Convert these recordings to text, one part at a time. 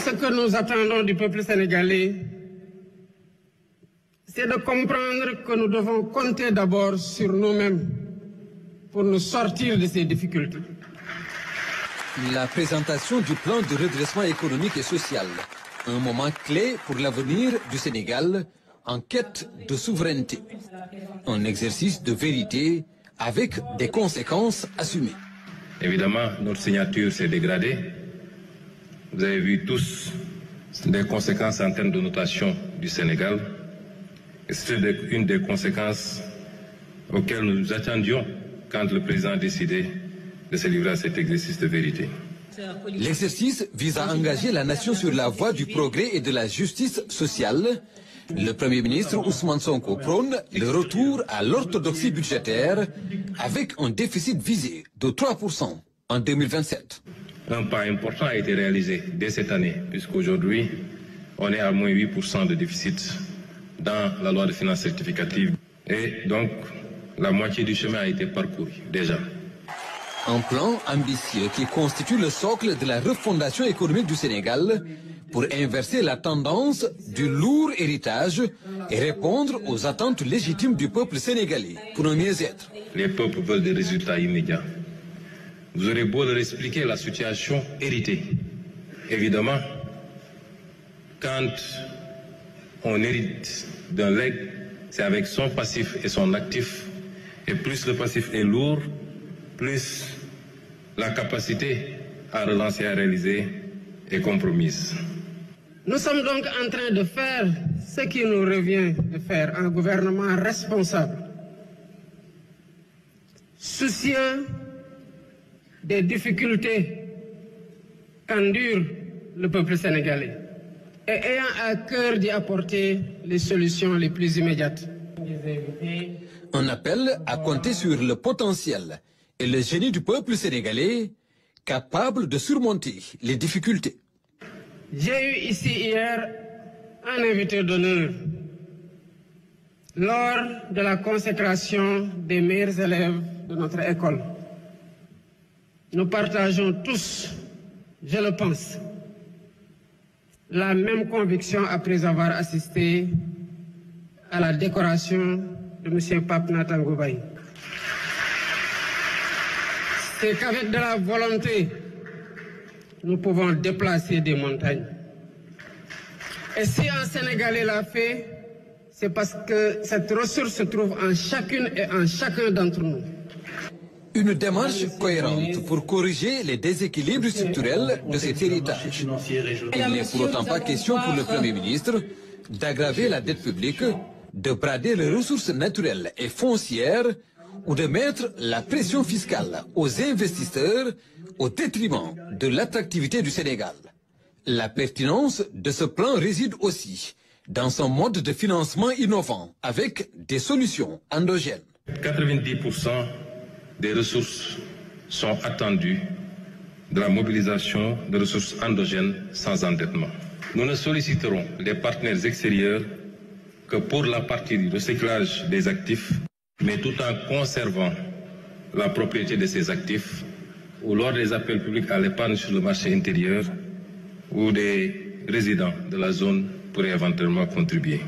ce que nous attendons du peuple sénégalais, c'est de comprendre que nous devons compter d'abord sur nous-mêmes pour nous sortir de ces difficultés. La présentation du plan de redressement économique et social, un moment clé pour l'avenir du Sénégal en quête de souveraineté. Un exercice de vérité avec des conséquences assumées. Évidemment, notre signature s'est dégradée. Vous avez vu tous les conséquences en termes de notation du Sénégal. Et c'est une des conséquences auxquelles nous nous attendions quand le président a décidé de se livrer à cet exercice de vérité. L'exercice vise à engager la nation sur la voie du progrès et de la justice sociale. Le Premier ministre Ousmane Sonko prône le retour à l'orthodoxie budgétaire avec un déficit visé de 3% en 2027. Un pas important a été réalisé dès cette année, puisqu'aujourd'hui, on est à moins 8% de déficit dans la loi de finances rectificative. Et donc, la moitié du chemin a été parcouru déjà. Un plan ambitieux qui constitue le socle de la refondation économique du Sénégal pour inverser la tendance du lourd héritage et répondre aux attentes légitimes du peuple sénégalais pour un mieux-être. Les peuples veulent des résultats immédiats. Vous aurez beau leur expliquer la situation héritée. Évidemment, quand on hérite d'un legs, c'est avec son passif et son actif. Et plus le passif est lourd, plus la capacité à relancer et à réaliser est compromise. Nous sommes donc en train de faire ce qui nous revient de faire, un gouvernement responsable, soucieux des difficultés qu'endure le peuple sénégalais et ayant à cœur d'y apporter les solutions les plus immédiates. Un appel à compter sur le potentiel et le génie du peuple sénégalais capable de surmonter les difficultés. J'ai eu ici hier un invité d'honneur lors de la consécration des meilleurs élèves de notre école. Nous partageons tous, je le pense, la même conviction après avoir assisté à la décoration de M. Pape Nathan Goubaye. C'est qu'avec de la volonté, nous pouvons déplacer des montagnes. Et si un Sénégalais l'a fait, c'est parce que cette ressource se trouve en chacune et en chacun d'entre nous. Une démarche cohérente pour corriger les déséquilibres structurels de cet héritage. Il n'est pour autant pas question pour le Premier ministre d'aggraver la dette publique, de brader les ressources naturelles et foncières ou de mettre la pression fiscale aux investisseurs au détriment de l'attractivité du Sénégal. La pertinence de ce plan réside aussi dans son mode de financement innovant avec des solutions endogènes. 90% des ressources sont attendues de la mobilisation de ressources endogènes sans endettement. Nous ne solliciterons les partenaires extérieurs que pour la partie du recyclage des actifs, mais tout en conservant la propriété de ces actifs, ou lors des appels publics à l'épargne sur le marché intérieur, où des résidents de la zone pourraient éventuellement contribuer.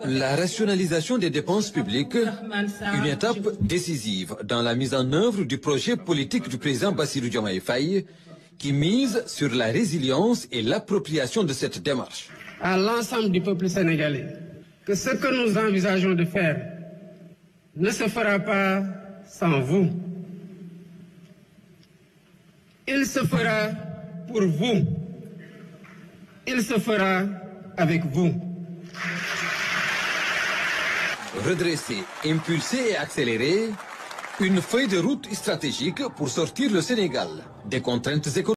La rationalisation des dépenses publiques, une étape décisive dans la mise en œuvre du projet politique du président Bassirou Diomaye Faye, qui mise sur la résilience et l'appropriation de cette démarche. À l'ensemble du peuple sénégalais, que ce que nous envisageons de faire ne se fera pas sans vous. Il se fera pour vous. Il se fera avec vous. Redresser, impulser et accélérer, une feuille de route stratégique pour sortir le Sénégal des contraintes économiques.